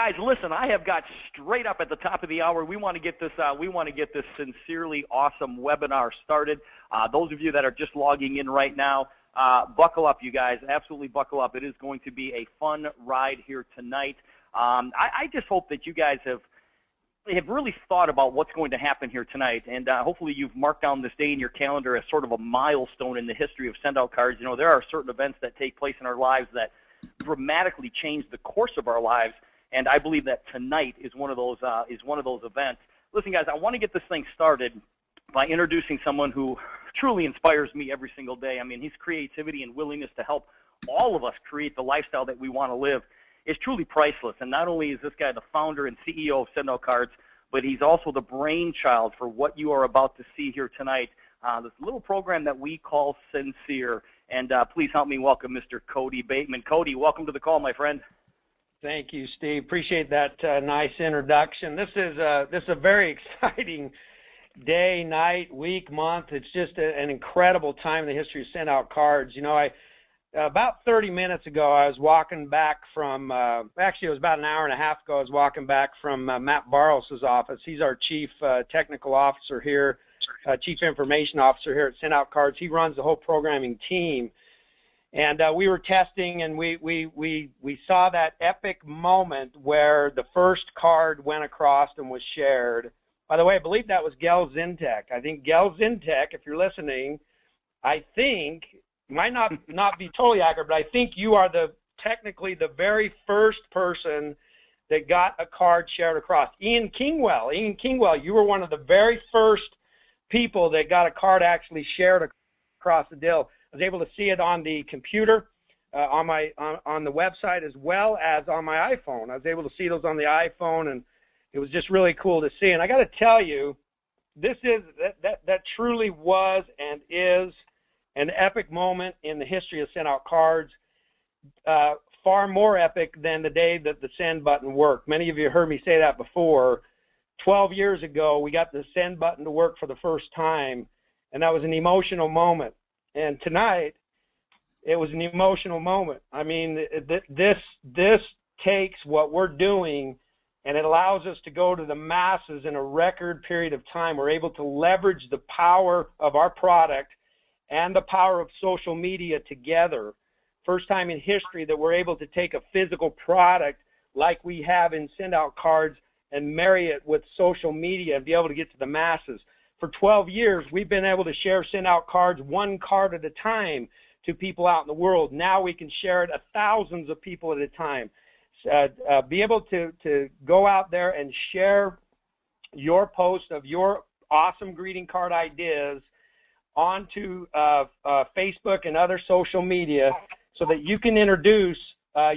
guys, listen, I have got straight up at the top of the hour. We want to get this sincerely awesome webinar started. Those of you that are just logging in right now, buckle up, you guys. Absolutely buckle up. It is going to be a fun ride here tonight. I just hope that you guys have really thought about what's going to happen here tonight, and hopefully you've marked down this day in your calendar as sort of a milestone in the history of SendOutCards. You know, there are certain events that take place in our lives that dramatically change the course of our lives, and I believe that tonight is one of those events. Listen, guys, I want to get this thing started by introducing someone who truly inspires me every single day. I mean, his creativity and willingness to help all of us create the lifestyle that we want to live is truly priceless. And not only is this guy the founder and CEO of SendOutCards, but he's also the brainchild for what you are about to see here tonight, this little program that we call Sendcere. And please help me welcome Mr. Cody Bateman. Cody, welcome to the call, my friend. Thank you, Steve. Appreciate that nice introduction. This is a very exciting day, night, week, month. It's just an incredible time in the history of SendOutCards. You know, about 30 minutes ago, I was walking back from, actually it was about an hour and a half ago, I was walking back from Matt Barros' office. He's our Chief Technical Officer here, Chief Information Officer here at SendOutCards. He runs the whole programming team. And we were testing, and we saw that epic moment where the first card went across and was shared. By the way, I believe that was Gel Zintek. I think Gel Zintek, if you're listening, I think, might not be totally accurate, but I think you are technically the very first person that got a card shared across. Ian Kingwell, you were one of the very first people that got a card actually shared across the deal. I was able to see it on the computer, on the website, as well as on my iPhone. I was able to see those on the iPhone, and it was just really cool to see. And I got to tell you, that truly was and is an epic moment in the history of SendOutCards, far more epic than the day that the send button worked. Many of you heard me say that before. 12 years ago, we got the send button to work for the first time, and that was an emotional moment. And tonight, it was an emotional moment. I mean, this takes what we're doing, and it allows us to go to the masses in a record period of time. We're able to leverage the power of our product and the power of social media together. First time in history that we're able to take a physical product like we have in SendOutCards and marry it with social media and be able to get to the masses. For 12 years, we've been able to share SendOutCards one card at a time to people out in the world. Now we can share it to thousands of people at a time. Be able to go out there and share your post of your awesome greeting card ideas onto Facebook and other social media so that you can introduce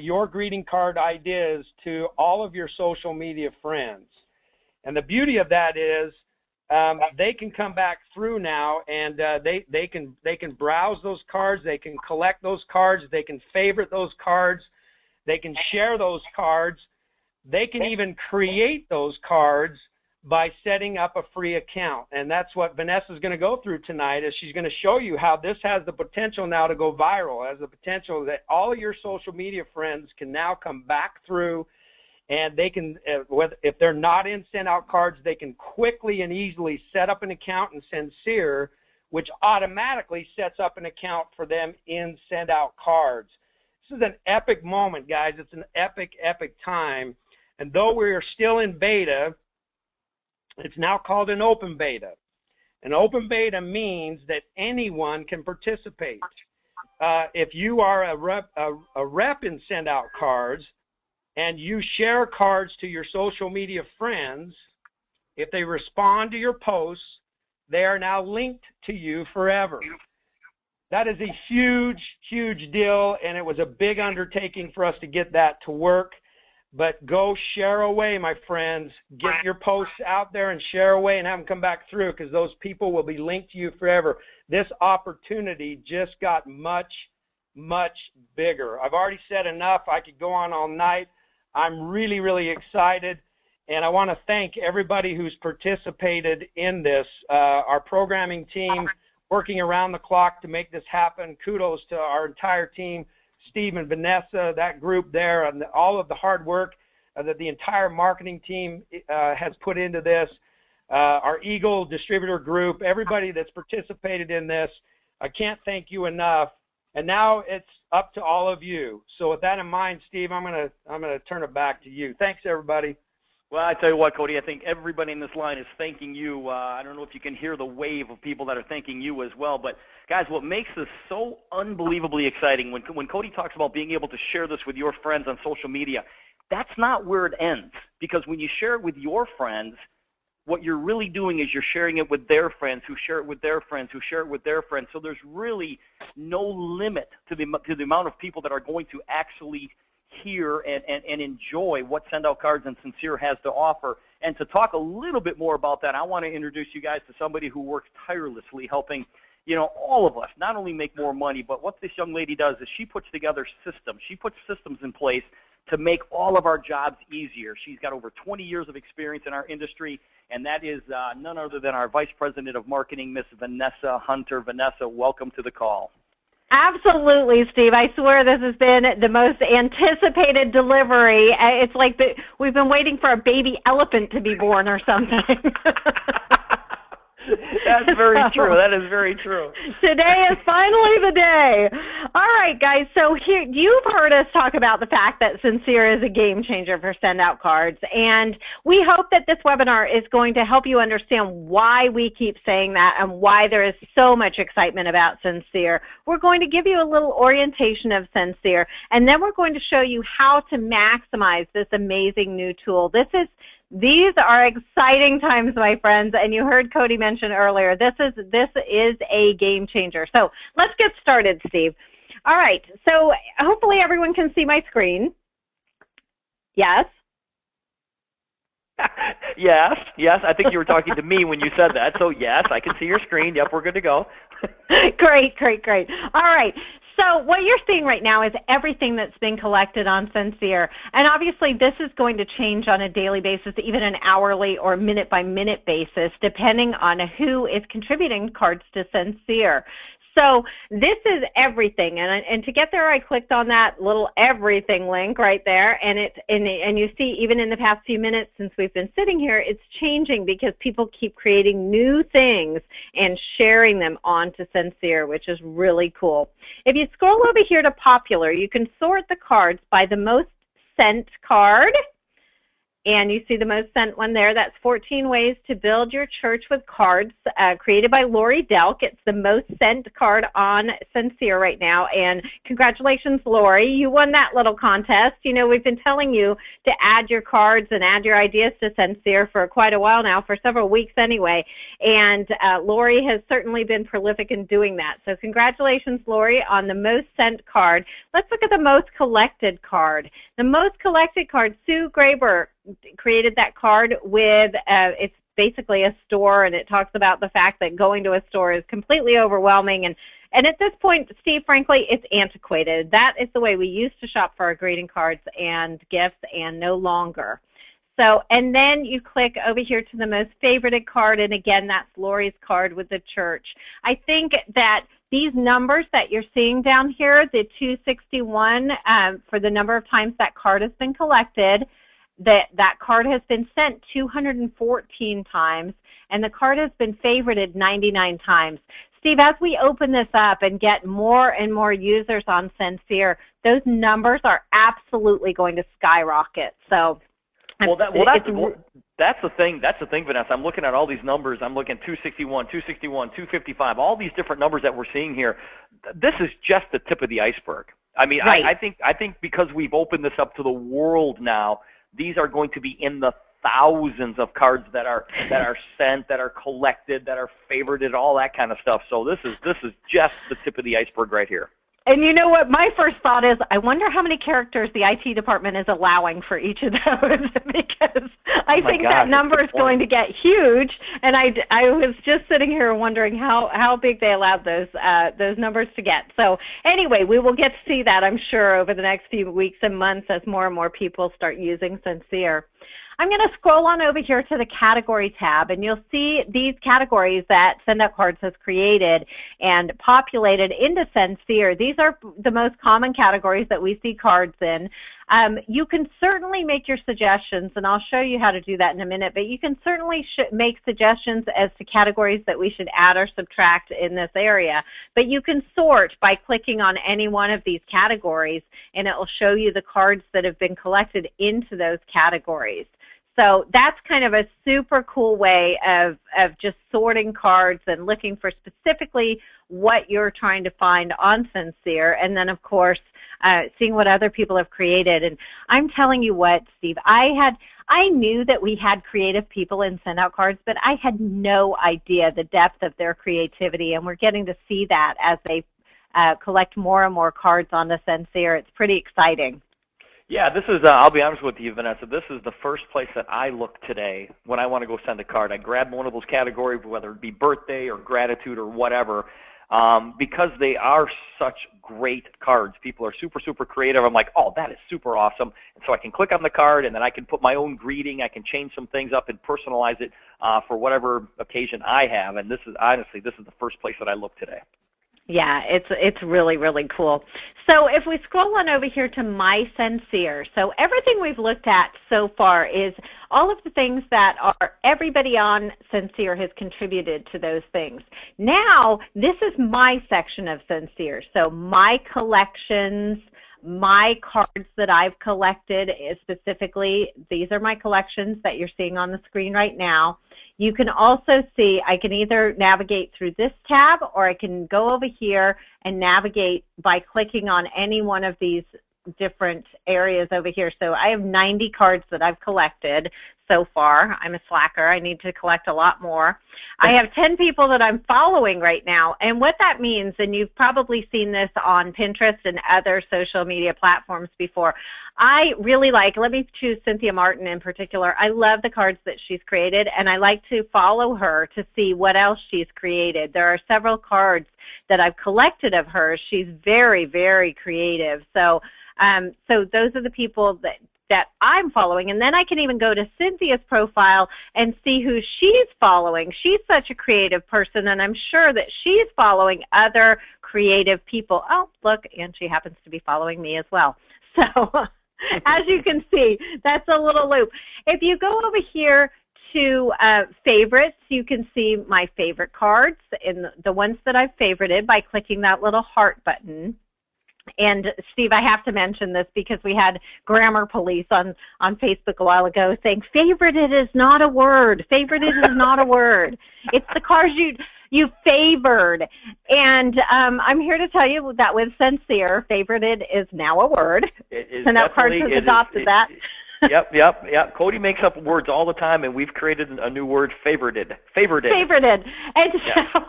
your greeting card ideas to all of your social media friends. And the beauty of that is they can come back through now, and they can browse those cards, they can collect those cards, they can favorite those cards, they can share those cards, they can even create those cards by setting up a free account. And that's what Vanessa is going to go through tonight, is she's going to show you how this has the potential now to go viral, has the potential that all your social media friends can now come back through, and they can, if they're not in SendOutCards, they can quickly and easily set up an account in Sendcere, which automatically sets up an account for them in SendOutCards. This is an epic moment, guys. It's an epic, epic time. And though we are still in beta, it's now called an open beta. An open beta means that anyone can participate. If you are a rep in SendOutCards and you share cards to your social media friends, if they respond to your posts, they are now linked to you forever. That is a huge, huge deal, and it was a big undertaking for us to get that to work. But go share away, my friends. Get your posts out there and share away and have them come back through, because those people will be linked to you forever. This opportunity just got much, much bigger. I've already said enough. I could go on all night. I'm really, really excited, and I want to thank everybody who's participated in this. Our programming team working around the clock to make this happen. Kudos to our entire team. Steve and Vanessa, that group there, and all of the hard work. that the entire marketing team has put into this, our Eagle distributor group, everybody that's participated in this. I can't thank you enough. And now it's up to all of you. So with that in mind, Steve, I'm gonna turn it back to you. Thanks, everybody. Well, I tell you what, Cody, I think everybody in this line is thanking you. I don't know if you can hear the wave of people that are thanking you as well. But, guys, what makes this so unbelievably exciting, when Cody talks about being able to share this with your friends on social media, that's not where it ends. Because when you share it with your friends, what you're really doing is you're sharing it with their friends who share it with their friends who share it with their friends. So there's really no limit to the amount of people that are going to actually hear and enjoy what SendOutCards and Sendcere has to offer. And to talk a little bit more about that, I want to introduce you guys to somebody who works tirelessly helping, all of us not only make more money, but what this young lady does is she puts together systems. She puts systems in place to make all of our jobs easier. She's got over 20 years of experience in our industry, and that is none other than our Vice President of Marketing, Miss Vanessa Hunter. Vanessa, welcome to the call. Absolutely, Steve. I swear this has been the most anticipated delivery. It's like we've been waiting for a baby elephant to be born or something. That's very true. That is very true. Today is finally the day. All right, guys. So here, you've heard us talk about the fact that Sendcere is a game changer for SendOutCards, and we hope that this webinar is going to help you understand why we keep saying that and why there is so much excitement about Sendcere. We're going to give you a little orientation of Sendcere, and then we're going to show you how to maximize this amazing new tool. These are exciting times, my friends, and you heard Cody mention earlier, this is a game changer. So let's get started, Steve. All right, so hopefully everyone can see my screen. Yes? Yes. I think you were talking to me when you said that, so yes, I can see your screen. Yep, we're good to go. Great. All right. So what you're seeing right now is everything that's been collected on Sendcere. And obviously this is going to change on a daily basis, even an hourly or minute-by-minute basis, depending on who is contributing cards to Sendcere. So this is everything, and to get there, I clicked on that little everything link right there, and you see even in the past few minutes since we've been sitting here, it's changing because people keep creating new things and sharing them onto Sendcere, which is really cool. If you scroll over here to popular, you can sort the cards by the most sent card. And you see the most sent one there. That's 14 Ways to Build Your Church with Cards, created by Lori Delk. It's the most sent card on Sendcere right now. And congratulations, Lori. You won that little contest. We've been telling you to add your cards and add your ideas to Sendcere for quite a while now, for several weeks anyway. And Lori has certainly been prolific in doing that. So congratulations, Lori, on the most sent card. Let's look at the most collected card. The most collected card, Sue Graber created that card with, it's basically a store, and it talks about the fact that going to a store is completely overwhelming. And at this point, Steve, frankly, it's antiquated. That is the way we used to shop for our greeting cards and gifts, and no longer. So, and then you click over here to the most favorited card, and again, that's Lori's card with the church. I think that these numbers that you're seeing down here, the 261, for the number of times that card has been collected, that card has been sent 214 times, and the card has been favorited 99 times. Steve, as we open this up and get more and more users on Sendcere, those numbers are absolutely going to skyrocket. So, that's the thing. That's the thing, Vanessa. I'm looking at all these numbers. I'm looking at 261, 261, 255, all these different numbers that we're seeing here. This is just the tip of the iceberg. I mean, right. I think because we've opened this up to the world now, these are going to be in the thousands of cards that are sent, that are collected, that are favorited, all that kind of stuff. So this is just the tip of the iceberg right here. And you know what? My first thought is, I wonder how many characters the IT department is allowing for each of those, because I think that number is going to get huge. And I was just sitting here wondering how big they allowed those numbers to get. So anyway, we will get to see that, I'm sure, over the next few weeks and months as more and more people start using Sendcere. I'm going to scroll on over here to the category tab, and you'll see these categories that SendOutCards has created and populated into Sendcere. These are the most common categories that we see cards in. You can certainly make your suggestions, and I'll show you how to do that in a minute, but you can certainly make suggestions as to categories that we should add or subtract in this area. But you can sort by clicking on any one of these categories, and it will show you the cards that have been collected into those categories. So that's kind of a super cool way of just sorting cards and looking for specifically what you're trying to find on Sendcere, and then of course seeing what other people have created. And I'm telling you what, Steve, I knew that we had creative people in SendOutCards, but I had no idea the depth of their creativity, and we're getting to see that as they collect more and more cards on the Sendcere. It's pretty exciting. Yeah, this is, I'll be honest with you, Vanessa, this is the first place that I look today when I want to go send a card. I grab one of those categories, whether it be birthday or gratitude or whatever, because they are such great cards. People are super, super creative. I'm like, oh, that is super awesome. And so I can click on the card, and then I can put my own greeting. I can change some things up and personalize it for whatever occasion I have. And this is, honestly, this is the first place that I look today. Yeah, it's really, really cool. So if we scroll on over here to My Sendcere, so everything we've looked at so far is all of the things that everybody on Sendcere has contributed to those things. Now, this is my section of Sendcere, so my collections, my cards that I've collected, specifically, these are my collections that you're seeing on the screen right now. You can also see, I can either navigate through this tab, or I can go over here and navigate by clicking on any one of these different areas over here. So I have 90 cards that I've collected so far. I'm a slacker. I need to collect a lot more. I have 10 people that I'm following right now. And what that means, and you've probably seen this on Pinterest and other social media platforms before, I really like, let me choose Cynthia Martin in particular. I love the cards that she's created, and I like to follow her to see what else she's created. There are several cards that I've collected of hers. She's very, very creative. So those are the people that I'm following. And then I can even go to Cynthia's profile and see who she's following. She's such a creative person, and I'm sure that she's following other creative people. Oh, look, and she happens to be following me as well. So as you can see, that's a little loop. If you go over here to favorites, you can see my favorite cards and the ones that I've favorited by clicking that little heart button. And Steve, I have to mention this because we had grammar police on Facebook a while ago saying favorited is not a word. Favorited is not a word. It's the cards you favored. And I'm here to tell you that with Sendcere, favorited is now a word. SendOutCards has adopted that. Yep. Cody makes up words all the time, and we've created a new word, favorited. Favorited. And so,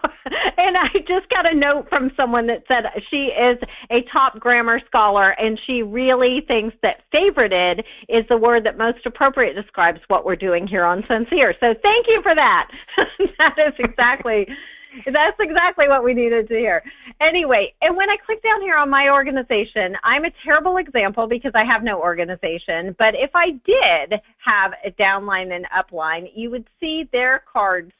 and I just got a note from someone that said she is a top grammar scholar, and she really thinks that favorited is the word that most appropriate describes what we're doing here on Sendcere. So thank you for that. That's exactly what we needed to hear. Anyway, and when I click down here on my organization, I'm a terrible example because I have no organization, but if I did have a downline and upline, you would see their cards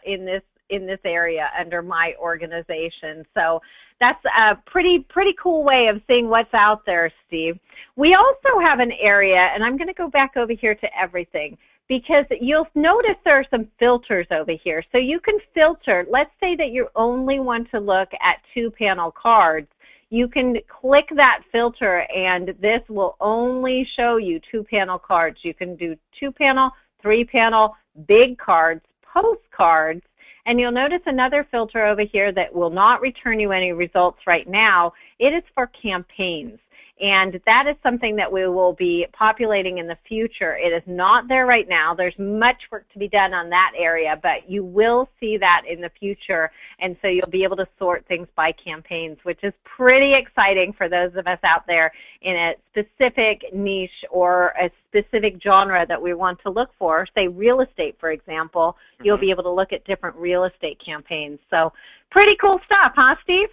in this area under my organization. So that's a pretty cool way of seeing what's out there, Steve. We also have an area, and I'm going to go back over here to everything, because you'll notice there are some filters over here. So you can filter. Let's say that you only want to look at 2-panel cards. You can click that filter, and this will only show you 2-panel cards. You can do 2-panel, 3-panel, big cards, postcards, and you'll notice another filter over here that will not return you any results right now. It is for campaigns. And that is something that we will be populating in the future. It is not there right now. There's much work to be done on that area, but you will see that in the future. And so you'll be able to sort things by campaigns, which is pretty exciting for those of us out there in a specific niche or a specific genre that we want to look for. Say real estate, for example. You'll be able to look at different real estate campaigns. So pretty cool stuff, huh, Steve?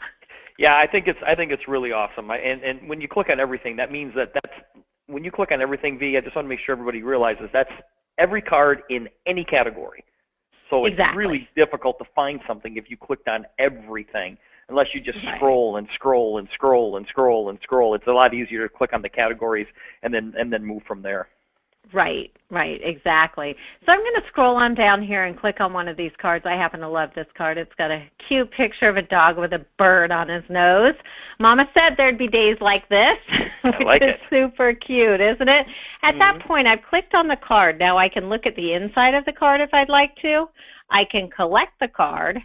Yeah, I think it's really awesome. And when you click on everything, that means that's when you click on everything, V, I just want to make sure everybody realizes that's every card in any category. So it's really difficult to find something if you clicked on everything. unless you just scroll and scroll and scroll and scroll and scroll. It's a lot easier to click on the categories and then move from there. Right, exactly. So I'm going to scroll on down here and click on one of these cards. I happen to love this card. It's got a cute picture of a dog with a bird on his nose. Mama said there'd be days like this, which is super cute, isn't it? At that point, I've clicked on the card. Now I can look at the inside of the card if I'd like to. I can collect the card.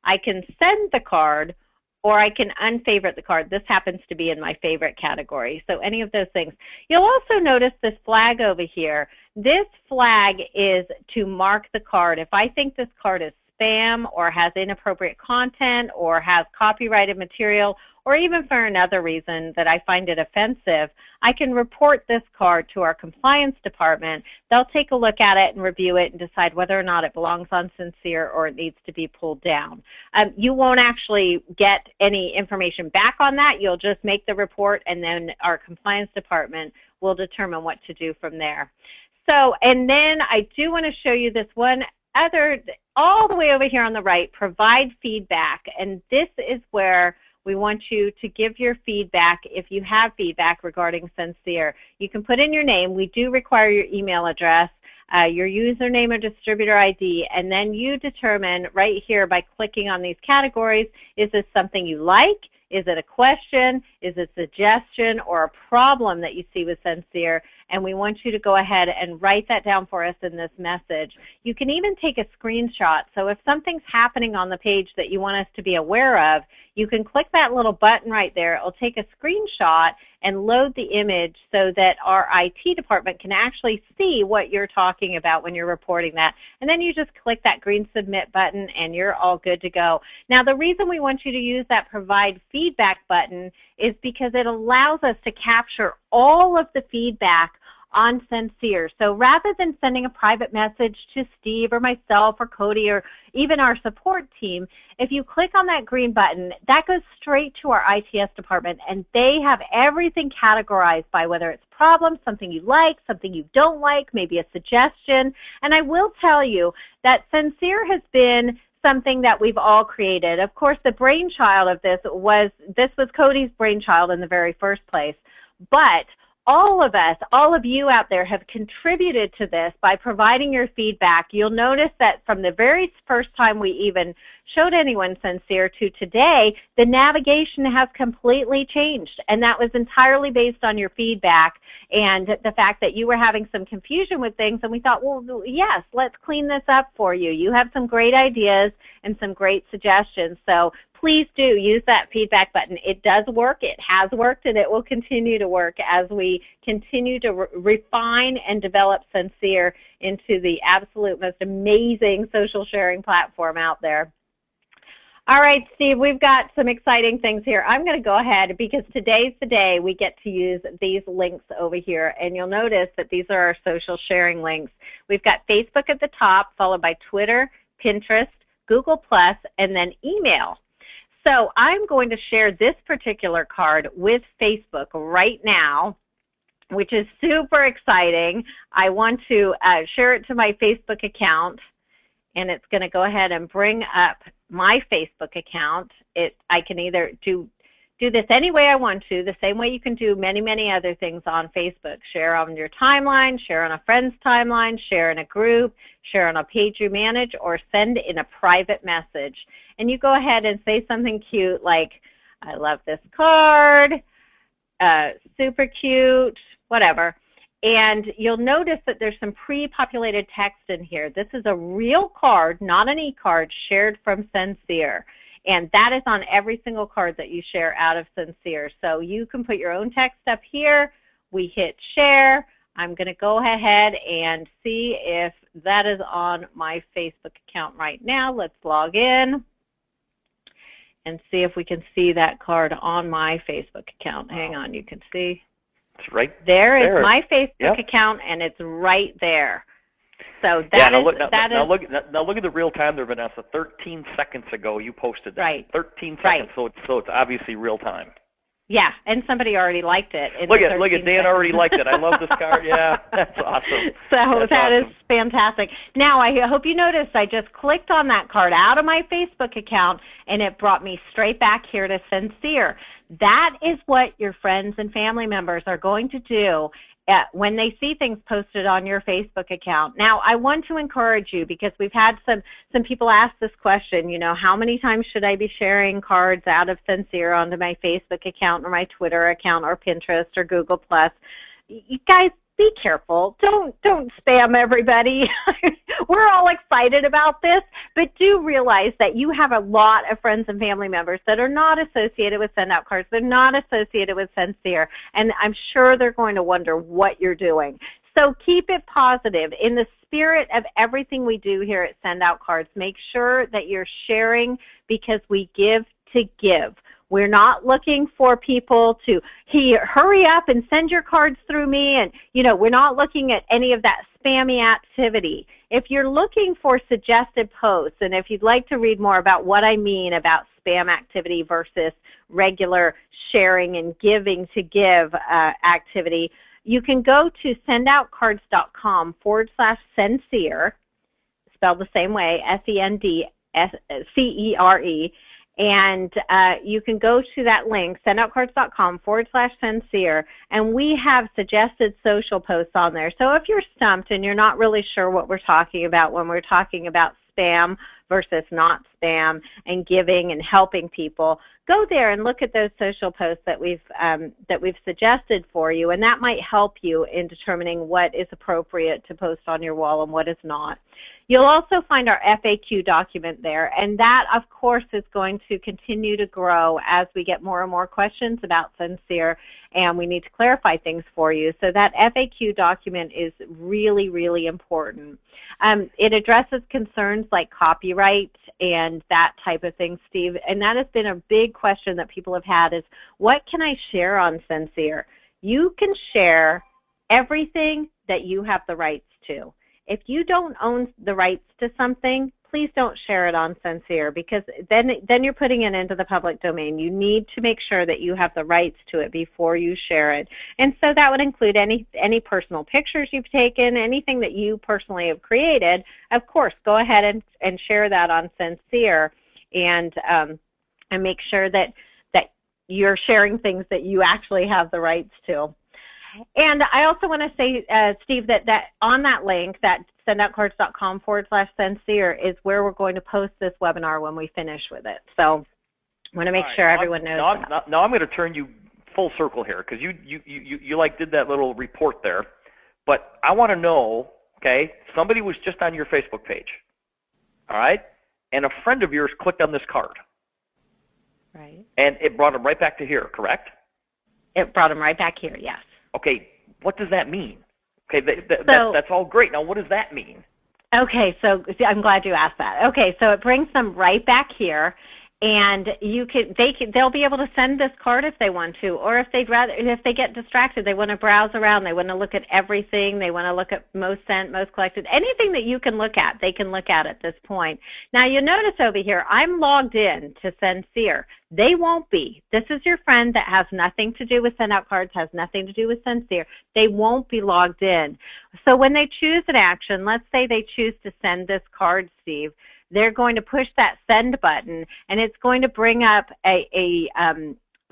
I can send the card, or I can unfavorite the card. This happens to be in my favorite category. So any of those things. You'll also notice this flag over here. This flag is to mark the card. If I think this card is spam or has inappropriate content or has copyrighted material, or even for another reason that I find it offensive, I can report this card to our compliance department. They'll take a look at it and review it and decide whether or not it belongs on Sendcere or it needs to be pulled down. You won't actually get any information back on that. You'll just make the report, and then our compliance department will determine what to do from there. So, and then I do want to show you this one other, all the way over here on the right, provide feedback. And this is where we want you to give your feedback if you have feedback regarding Sendcere. You can put in your name. We do require your email address, your username or distributor ID, and then you determine right here by clicking on these categories, is this something you like? Is it a question? Is it a suggestion or a problem that you see with Sendcere? And we want you to go ahead and write that down for us in this message. You can even take a screenshot. So if something's happening on the page that you want us to be aware of, you can click that little button right there. It'll take a screenshot and load the image so that our IT department can actually see what you're talking about when you're reporting that. And then you just click that green submit button and you're all good to go. Now the reason we want you to use that provide feedback button is because it allows us to capture all of the feedback on Sendcere. So rather than sending a private message to Steve or myself or Cody or even our support team, if you click on that green button, that goes straight to our ITS department, and they have everything categorized by whether it's problem, something you like, something you don't like, maybe a suggestion. And I will tell you that Sendcere has been something that we've all created. Of course, the brainchild of this was Cody's brainchild in the very first place, but all of us, all of you out there have contributed to this by providing your feedback. You'll notice that from the very first time we even showed anyone Sendcere to today, the navigation has completely changed. And that was entirely based on your feedback and the fact that you were having some confusion with things. And we thought, well, yes, let's clean this up for you. You have some great ideas and some great suggestions. So please do use that feedback button. It does work, it has worked, and it will continue to work as we continue to refine and develop Sendcere into the absolute most amazing social sharing platform out there. All right, Steve, we've got some exciting things here. I'm going to go ahead because today's the day we get to use these links over here, and you'll notice that these are our social sharing links. We've got Facebook at the top, followed by Twitter, Pinterest, Google+, and then email. So I'm going to share this particular card with Facebook right now, which is super exciting. I want to share it to my Facebook account, and it's going to go ahead and bring up my Facebook account. I can either do this any way I want to, the same way you can do many, many other things on Facebook. Share on your timeline, share on a friend's timeline, share in a group, share on a page you manage, or send in a private message. And you go ahead and say something cute like, I love this card, super cute, whatever. And you'll notice that there's some pre-populated text in here. This is a real card, not an e-card, shared from Sendcere. And that is on every single card that you share out of Sendcere. So you can put your own text up here. We hit share. I'm going to go ahead and see if that is on my Facebook account right now. Let's log in and see if we can see that card on my Facebook account. Hang on, you can see. It's right there. There is my Facebook account, and it's right there. So that now look at the real time there, Vanessa. 13 seconds ago you posted that. Right. 13 seconds, so it's obviously real time. Yeah, and somebody already liked it. Look at Dan already liked it. I love this card. Yeah, that's awesome. So that is fantastic. Now, I hope you noticed I just clicked on that card out of my Facebook account, and it brought me straight back here to Sendcere. That is what your friends and family members are going to do when they see things posted on your Facebook account. Now, I want to encourage you, because we've had some people ask this question, how many times should I be sharing cards out of Sendcere onto my Facebook account or my Twitter account or Pinterest or Google+. You guys, be careful. Don't spam everybody. We're all excited about this, but do realize that you have a lot of friends and family members that are not associated with SendOutCards. They're not associated with Sendcere, and I'm sure they're going to wonder what you're doing. So keep it positive. In the spirit of everything we do here at SendOutCards, make sure that you're sharing, because we give to give. We're not looking for people to hurry up and send your cards through me, and we're not looking at any of that spammy activity. If you're looking for suggested posts, and if you'd like to read more about what I mean about spam activity versus regular sharing and giving to give activity, you can go to SendOutCards.com/Sendcere, spelled the same way, SendCere. And you can go to that link, SendOutCards.com/Sendcere, and we have suggested social posts on there. So if you're stumped and you're not really sure what we're talking about when we're talking about spam versus not spam and giving and helping people, go there and look at those social posts that we've suggested for you, and that might help you in determining what is appropriate to post on your wall and what is not. You'll also find our FAQ document there, and that, of course, is going to continue to grow as we get more and more questions about Sendcere, and we need to clarify things for you. So that FAQ document is really, really important. It addresses concerns like copyright and that type of thing, Steve, and that has been a big question that people have had is, what can I share on Sendcere? You can share everything that you have the rights to. If you don't own the rights to something, please don't share it on Sendcere, because then you're putting it into the public domain. You need to make sure that you have the rights to it before you share it. And so that would include any personal pictures you've taken, anything that you personally have created. Of course, go ahead and share that on Sendcere, and make sure that you're sharing things that you actually have the rights to. And I also want to say, Steve, that on that link, that SendOutCards.com/Sendcere is where we're going to post this webinar when we finish with it. So I want to make sure everyone knows that. Now I'm going to turn you full circle here, because you like did that little report there. But I want to know, okay, somebody was just on your Facebook page, all right, and a friend of yours clicked on this card. Right. And it brought them right back to here, correct? It brought them right back here, yes. Okay, what does that mean? Okay, that's all great. Now, what does that mean? Okay, so I'm glad you asked that. Okay, so it brings them right back here, and they'll be able to send this card if they want to, or if they get distracted, they want to browse around, they want to look at everything, they want to look at most sent, most collected, anything that you can look at, they can look at this point. Now you'll notice over here, I'm logged in to Sendcere. They won't be. This is your friend that has nothing to do with SendOutCards, has nothing to do with Sendcere. They won't be logged in. So when they choose an action, let's say they choose to send this card, Steve, they're going to push that send button, and it's going to bring up a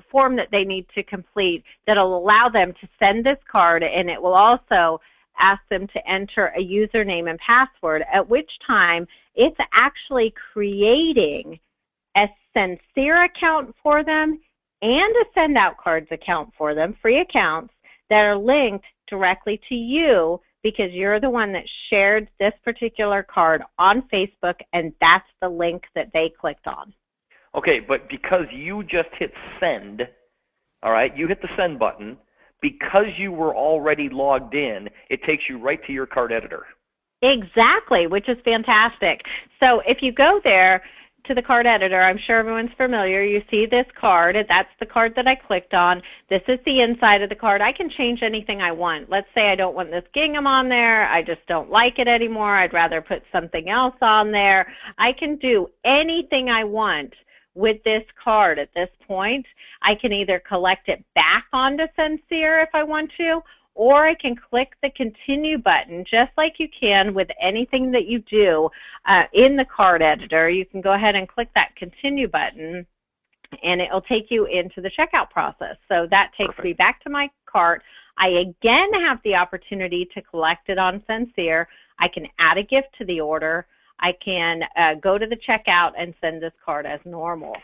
form that they need to complete that will allow them to send this card, and it will also ask them to enter a username and password, at which time it's actually creating a Sendcere account for them and a SendOutCards account for them, free accounts that are linked directly to you, because you're the one that shared this particular card on Facebook, and that's the link that they clicked on. Okay, but because you just hit send, all right, you hit the send button, because you were already logged in, it takes you right to your card editor. Exactly, which is fantastic. So if you go there to the card editor, I'm sure everyone's familiar. You see this card, that's the card that I clicked on. This is the inside of the card. I can change anything I want. Let's say I don't want this gingham on there. I just don't like it anymore. I'd rather put something else on there. I can do anything I want with this card at this point, I can either collect it back onto Sendcere if I want to, or I can click the continue button just like you can with anything that you do in the card editor. You can go ahead and click that continue button, and it will take you into the checkout process. So that takes me back to my cart. I again have the opportunity to collect it on Sendcere. I can add a gift to the order. I can go to the checkout and send this card as normal.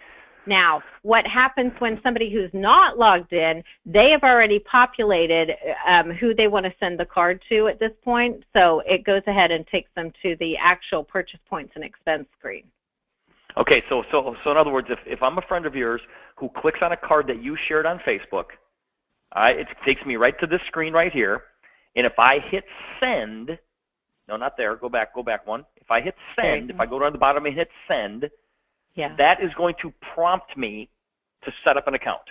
Now, what happens when somebody who's not logged in, they have already populated who they want to send the card to at this point, so it goes ahead and takes them to the actual purchase points and expense screen. Okay, so in other words, if I'm a friend of yours who clicks on a card that you shared on Facebook, it takes me right to this screen right here, and if I hit send, no, not there, go back one. If I hit send, if I go down to the bottom and hit send, that is going to prompt me to set up an account.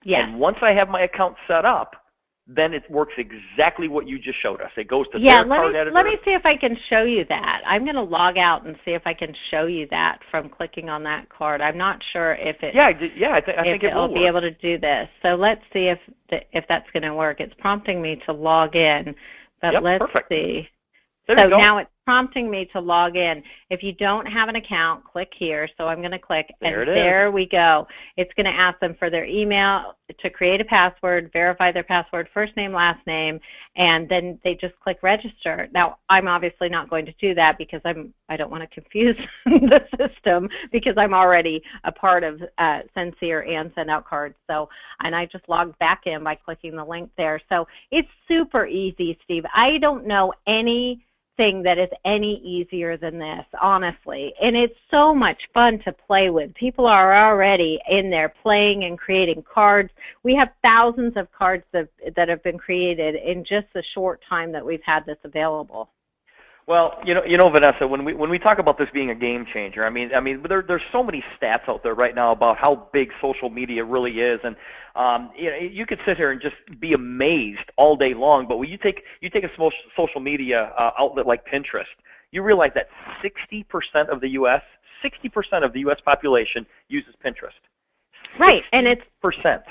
And once I have my account set up, then it works exactly what you just showed us. It goes to their card editor. Let me see if I can show you that. I'm going to log out and see if I can show you that from clicking on that card. I'm not sure if it. I think it will be able to do this. So let's see if that's going to work. It's prompting me to log in, but let's see. So now it's prompting me to log in. If you don't have an account, click here. So I'm going to click, and there we go. It's going to ask them for their email, to create a password, verify their password, first name, last name, and then they just click register. Now, I'm obviously not going to do that because I don't want to confuse the system because I'm already a part of Sendcere and SendOutCards. So, and I just logged back in by clicking the link there. So it's super easy, Steve. I don't know anything that is any easier than this, honestly. And it's so much fun to play with. People are already in there playing and creating cards. We have thousands of cards that have been created in just the short time that we've had this available. Well, you know, Vanessa, when we talk about this being a game changer, I mean, there's so many stats out there right now about how big social media really is, and you could sit here and just be amazed all day long. But when you take a social media outlet like Pinterest, you realize that 60% of the U.S. population uses Pinterest. Right, and it's percent.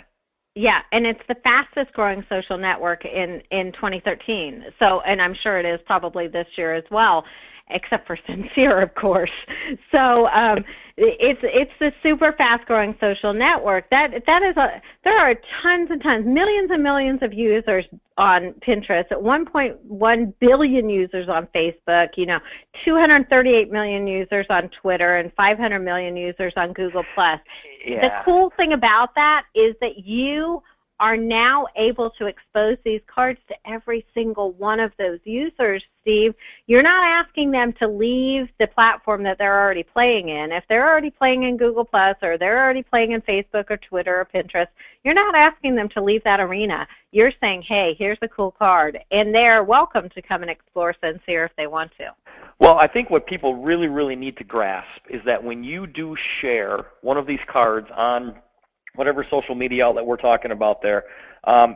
Yeah, and it's the fastest growing social network in 2013. So, and I'm sure it is probably this year as well, except for Sendcere, of course. So it's the super fast growing social network. There are tons and tons, millions and millions of users on Pinterest, 1.1 billion users on Facebook, 238 million users on Twitter, and 500 million users on Google+. The cool thing about that is that you are now able to expose these cards to every single one of those users, Steve. You're not asking them to leave the platform that they're already playing in. If they're already playing in Google+, or they're already playing in Facebook or Twitter or Pinterest, you're not asking them to leave that arena. You're saying, hey, here's a cool card, and they're welcome to come and explore Sendcere if they want to. Well, I think what people really, really need to grasp is that when you do share one of these cards on whatever social media outlet we're talking about there,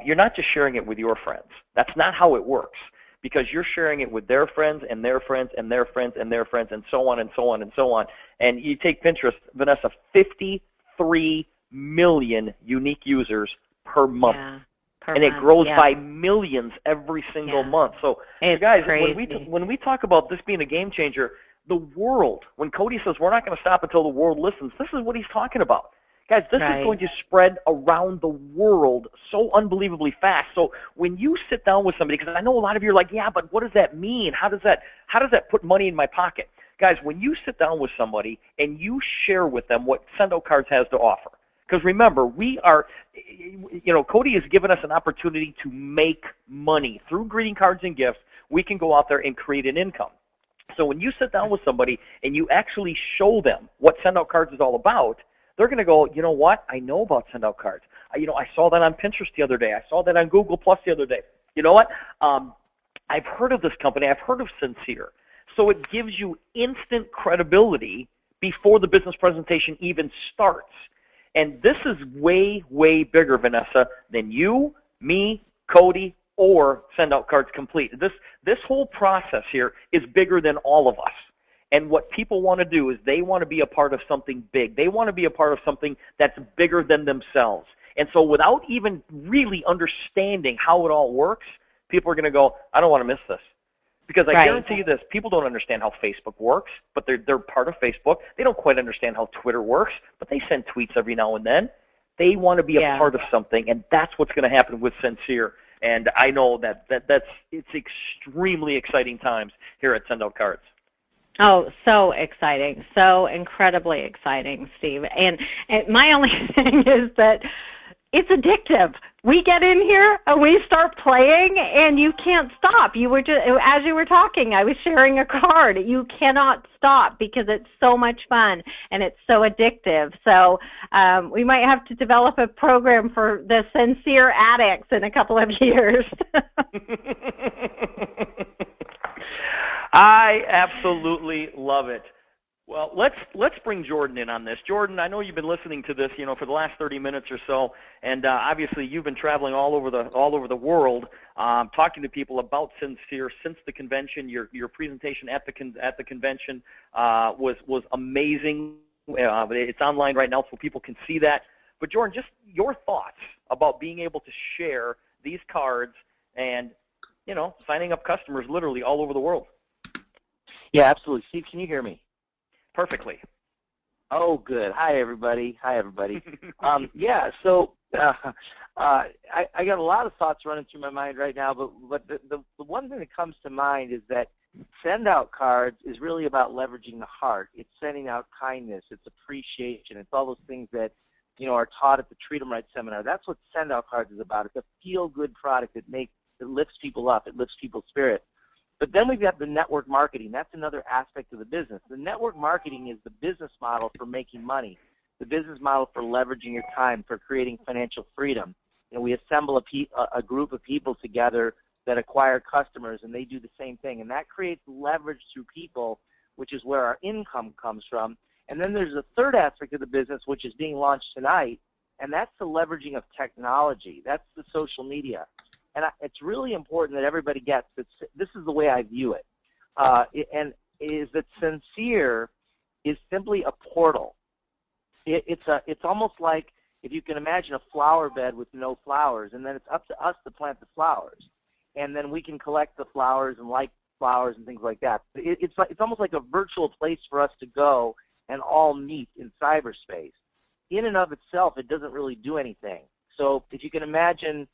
you're not just sharing it with your friends. That's not how it works, because you're sharing it with their friends and their friends and their friends and their friends, and so on and so on and so on. And you take Pinterest, Vanessa, 53 million unique users per month. Yeah. And it grows by millions every single month. So, guys, when we talk about this being a game changer, the world, when Cody says we're not going to stop until the world listens, this is what he's talking about. Guys, this is going to spread around the world so unbelievably fast. So when you sit down with somebody, because I know a lot of you are like, yeah, but what does that mean? How does that put money in my pocket? Guys, when you sit down with somebody and you share with them what SendOutCards has to offer, because remember, we are, Cody has given us an opportunity to make money. Through greeting cards and gifts, we can go out there and create an income. So when you sit down with somebody and you actually show them what SendOutCards is all about, they're going to go, you know what? I know about SendOutCards. I saw that on Pinterest the other day. I saw that on Google+ the other day. You know what? I've heard of this company. I've heard of Sendcere. So it gives you instant credibility before the business presentation even starts. And this is way, way bigger, Vanessa, than you, me, Cody, or SendOutCards Complete. This whole process here is bigger than all of us. And what people want to do is they want to be a part of something big. They want to be a part of something that's bigger than themselves. And so without even really understanding how it all works, people are going to go, I don't want to miss this. Because I guarantee you this, people don't understand how Facebook works, but they're part of Facebook. They don't quite understand how Twitter works, but they send tweets every now and then. They want to be a part of something, and that's what's going to happen with Sendcere. And I know it's extremely exciting times here at SendOutCards. Oh, so exciting. So incredibly exciting, Steve. And my only thing is that it's addictive. We get in here and we start playing, and you can't stop. You were just, as you were talking, I was sharing a card. You cannot stop because it's so much fun and it's so addictive. So we might have to develop a program for the Sendcere addicts in a couple of years. I absolutely love it. Well, let's bring Jordan in on this. Jordan, I know you've been listening to this, for the last 30 minutes or so, and obviously you've been traveling all over the world, talking to people about Sendcere since the convention. Your presentation at the convention was amazing. It's online right now, so people can see that. But Jordan, just your thoughts about being able to share these cards and signing up customers literally all over the world. Yeah, absolutely. Steve, can you hear me? Perfectly. Oh, good. Hi, everybody. Yeah, so I got a lot of thoughts running through my mind right now, but the one thing that comes to mind is that SendOutCards is really about leveraging the heart. It's sending out kindness. It's appreciation. It's all those things that are taught at the Treat 'em Right seminar. That's what SendOutCards is about. It's a feel-good product that lifts people up. It lifts people's spirit. But then we've got the network marketing. That's another aspect of the business. The network marketing is the business model for making money, the business model for leveraging your time, for creating financial freedom. We assemble a group of people together that acquire customers, and they do the same thing. And that creates leverage through people, which is where our income comes from. And then there's a third aspect of the business, which is being launched tonight, and that's the leveraging of technology. That's the social media. And it's really important that everybody gets that. This is the way I view it, and is that Sendcere is simply a portal. It's almost like if you can imagine a flower bed with no flowers, and then it's up to us to plant the flowers, and then we can collect the flowers and like flowers and things like that. It's almost like a virtual place for us to go and all meet in cyberspace. In and of itself, it doesn't really do anything. So if you can imagine.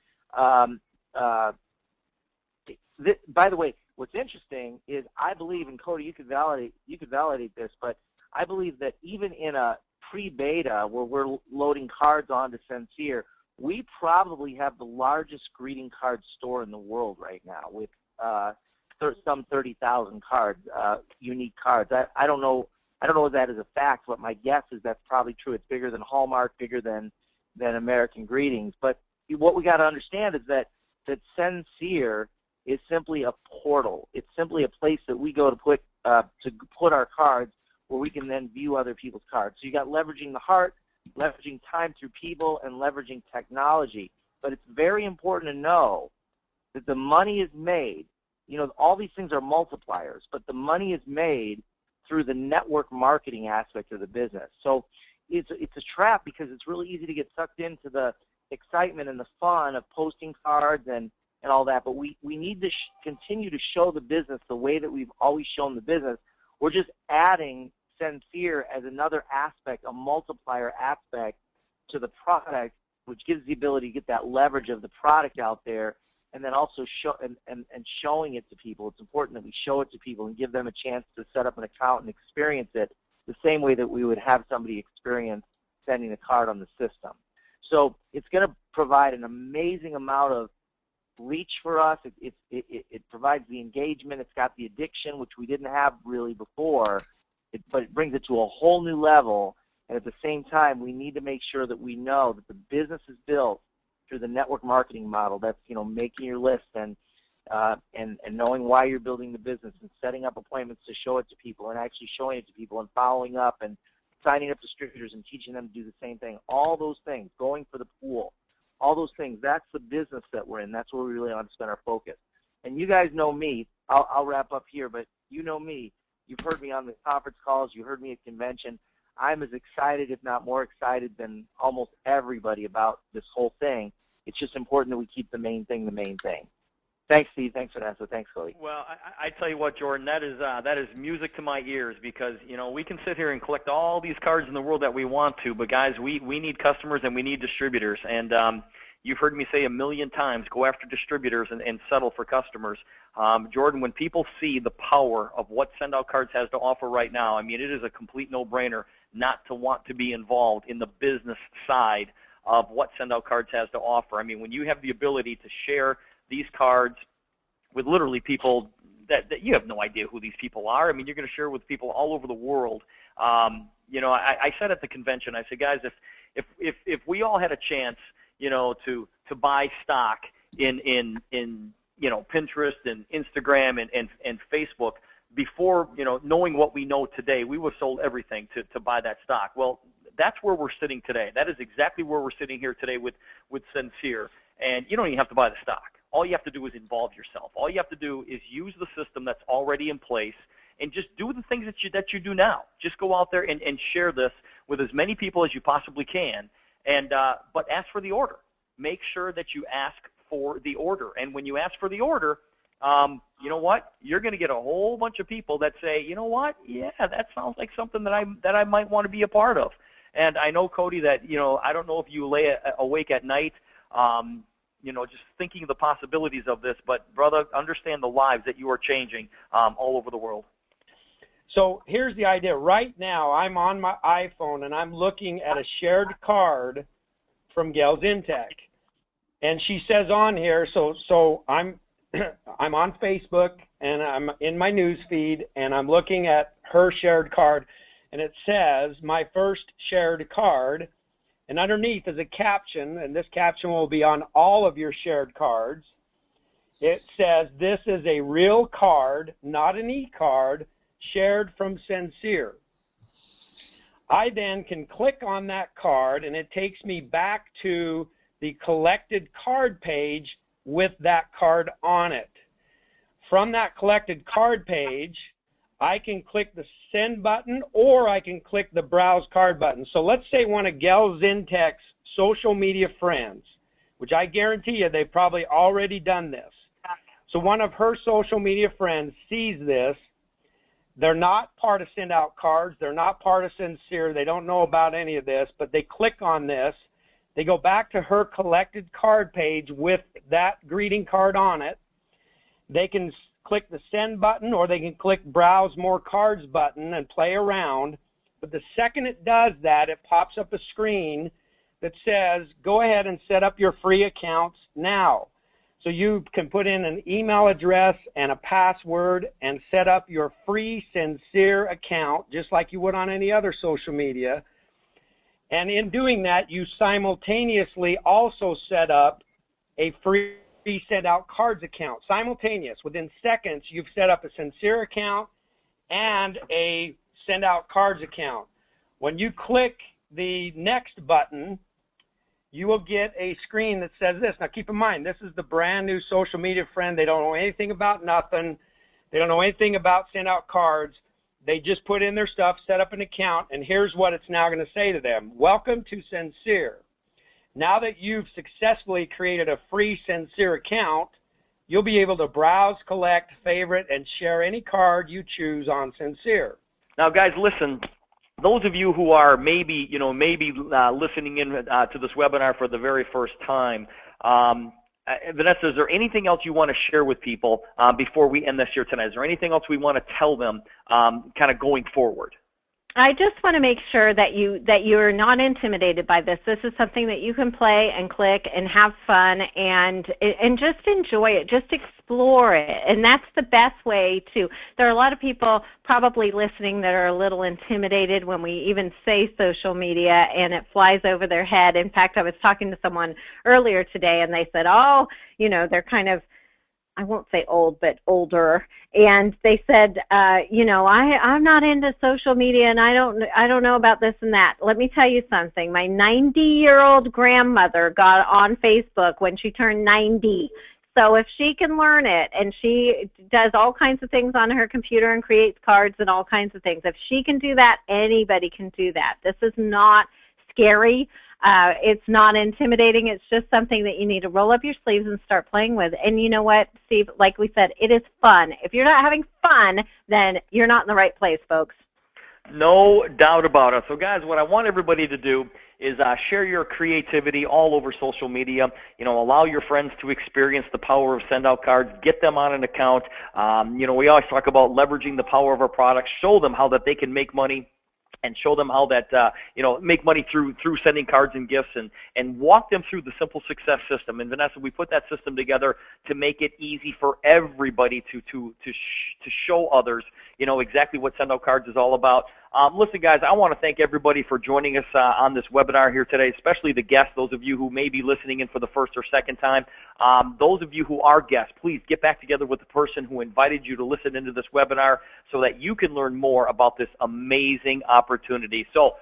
By the way, what's interesting is I believe, and Cody, you could validate this, but I believe that even in a pre-beta where we're loading cards onto Sendcere, we probably have the largest greeting card store in the world right now with some 30,000 cards, unique cards. I don't know that as a fact, but my guess is that's probably true. It's bigger than Hallmark, bigger than American Greetings. But what we got to understand is that Sendcere is simply a portal. It's simply a place that we go to put our cards where we can then view other people's cards. So you got leveraging the heart, leveraging time through people, and leveraging technology. But it's very important to know that the money is made. All these things are multipliers, but the money is made through the network marketing aspect of the business. So it's a trap because it's really easy to get sucked into the excitement and the fun of posting cards and all that, but we need to continue to show the business the way that we've always shown the business. We're just adding Sendcere as another aspect, a multiplier aspect to the product, which gives the ability to get that leverage of the product out there, and then also showing it to people. It's important that we show it to people and give them a chance to set up an account and experience it the same way that we would have somebody experience sending a card on the system. So it's going to provide an amazing amount of reach for us. It provides the engagement. It's got the addiction, which we didn't have really before, but it brings it to a whole new level. And at the same time, we need to make sure that we know that the business is built through the network marketing model. That's making your list and knowing why you're building the business and setting up appointments to show it to people and actually showing it to people and following up and signing up distributors and teaching them to do the same thing. All those things, going for the pool, all those things, that's the business that we're in. That's where we really want to spend our focus. And you guys know me. I'll wrap up here, but you know me. You've heard me on the conference calls. You heard me at convention. I'm as excited, if not more excited, than almost everybody about this whole thing. It's just important that we keep the main thing the main thing. Thanks, Steve. Thanks, Vanessa. Thanks, Cody. Well, I tell you what, Jordan, that is music to my ears, because we can sit here and collect all these cards in the world that we want to, but guys, we need customers and we need distributors. And you've heard me say a million times, go after distributors and settle for customers. Jordan, when people see the power of what SendOutCards has to offer right now, I mean, it is a complete no-brainer not to want to be involved in the business side of what SendOutCards has to offer. I mean, when you have the ability to share these cards with literally people that you have no idea who these people are. I mean, you're going to share with people all over the world. I said at the convention, I said, guys, if we all had a chance, to buy stock in Pinterest and Instagram and Facebook before, knowing what we know today, we would have sold everything to buy that stock. Well, that's where we're sitting today. That is exactly where we're sitting here today with Sendcere. And you don't even have to buy the stock. All you have to do is involve yourself. All you have to do is use the system that's already in place and just do the things that you do now. Just go out there and share this with as many people as you possibly can. And but ask for the order. Make sure that you ask for the order. And when you ask for the order, you know what? You're going to get a whole bunch of people that say, you know what? Yeah, that sounds like something that I might want to be a part of. And I know, Cody, that I don't know if you lay awake at night, just thinking of the possibilities of this. But brother, understand the lives that you are changing all over the world. So here's the idea. Right now, I'm on my iPhone, and I'm looking at a shared card from Gail Zintek. And she says on here, so I'm I'm on Facebook, and I'm in my news feed, and I'm looking at her shared card, and it says, my first shared card, and underneath is a caption, and this caption will be on all of your shared cards. It says, this is a real card, not an e-card, shared from Sendcere. I then can click on that card, and it takes me back to the collected card page with that card on it. From that collected card page, I can click the send button, or I can click the browse card button. So let's say one of Gail Zintek's social media friends, which I guarantee you they've probably already done this. So one of her social media friends sees this. They're not part of SendOutCards. They're not part of Sendcere. They don't know about any of this, but they click on this. They go back to her collected card page with that greeting card on it. They can click the send button, or they can click browse more cards button and play around. But the second it does that, it pops up a screen that says, go ahead and set up your free accounts now. So you can put in an email address and a password and set up your free Sendcere account, just like you would on any other social media. And in doing that, you simultaneously also set up a free SendOutCards account. Simultaneous. Within seconds, you've set up a Sendcere account and a SendOutCards account. When you click the next button, you will get a screen that says this. Now, keep in mind, this is the brand new social media friend. They don't know anything about nothing. They don't know anything about SendOutCards. They just put in their stuff, set up an account, and here's what it's now going to say to them. Welcome to Sendcere. Now that you've successfully created a free Sendcere account, you'll be able to browse, collect, favorite, and share any card you choose on Sendcere. Now, guys, listen. Those of you who are maybe listening in to this webinar for the very first time, Vanessa, is there anything else you want to share with people before we end this here tonight? Is there anything else we want to tell them kind of going forward? I just want to make sure that you're not intimidated by this. This is something that you can play and click and have fun and just enjoy it, just explore it. And that's the best way to. There are a lot of people probably listening that are a little intimidated when we even say social media, and it flies over their head. In fact, I was talking to someone earlier today, and they said, oh, they're kind of, I won't say old, but older, and they said, I'm not into social media, and I don't know about this and that. Let me tell you something. My 90-year-old grandmother got on Facebook when she turned 90. So if she can learn it, and she does all kinds of things on her computer and creates cards and all kinds of things, if she can do that, anybody can do that. This is not scary. It's not intimidating. It's just something that you need to roll up your sleeves and start playing with. And you know what, Steve, like we said, it is fun. If you're not having fun, then you're not in the right place, folks. No doubt about it. So, guys, what I want everybody to do is share your creativity all over social media. You know, allow your friends to experience the power of SendOutCards. Get them on an account. You know, we always talk about leveraging the power of our products. Show them how that they can make money, and show them how that, you know, make money through sending cards and gifts, and walk them through the Simple Success system. And Vanessa, we put that system together to make it easy for everybody to show others, you know, exactly what SendOutCards is all about. Listen, guys, I want to thank everybody for joining us on this webinar here today, especially the guests, those of you who may be listening in for the first or second time. Those of you who are guests, please get back together with the person who invited you to listen into this webinar so that you can learn more about this amazing opportunity. So,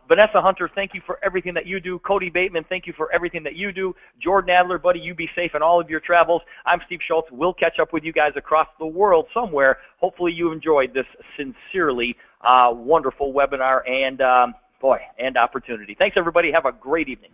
Vanessa Hunter, thank you for everything that you do. Cody Bateman, thank you for everything that you do. Jordan Adler, buddy, you be safe in all of your travels. I'm Steve Schulz. We'll catch up with you guys across the world somewhere. Hopefully you enjoyed this sincerely wonderful webinar and, and opportunity. Thanks, everybody. Have a great evening.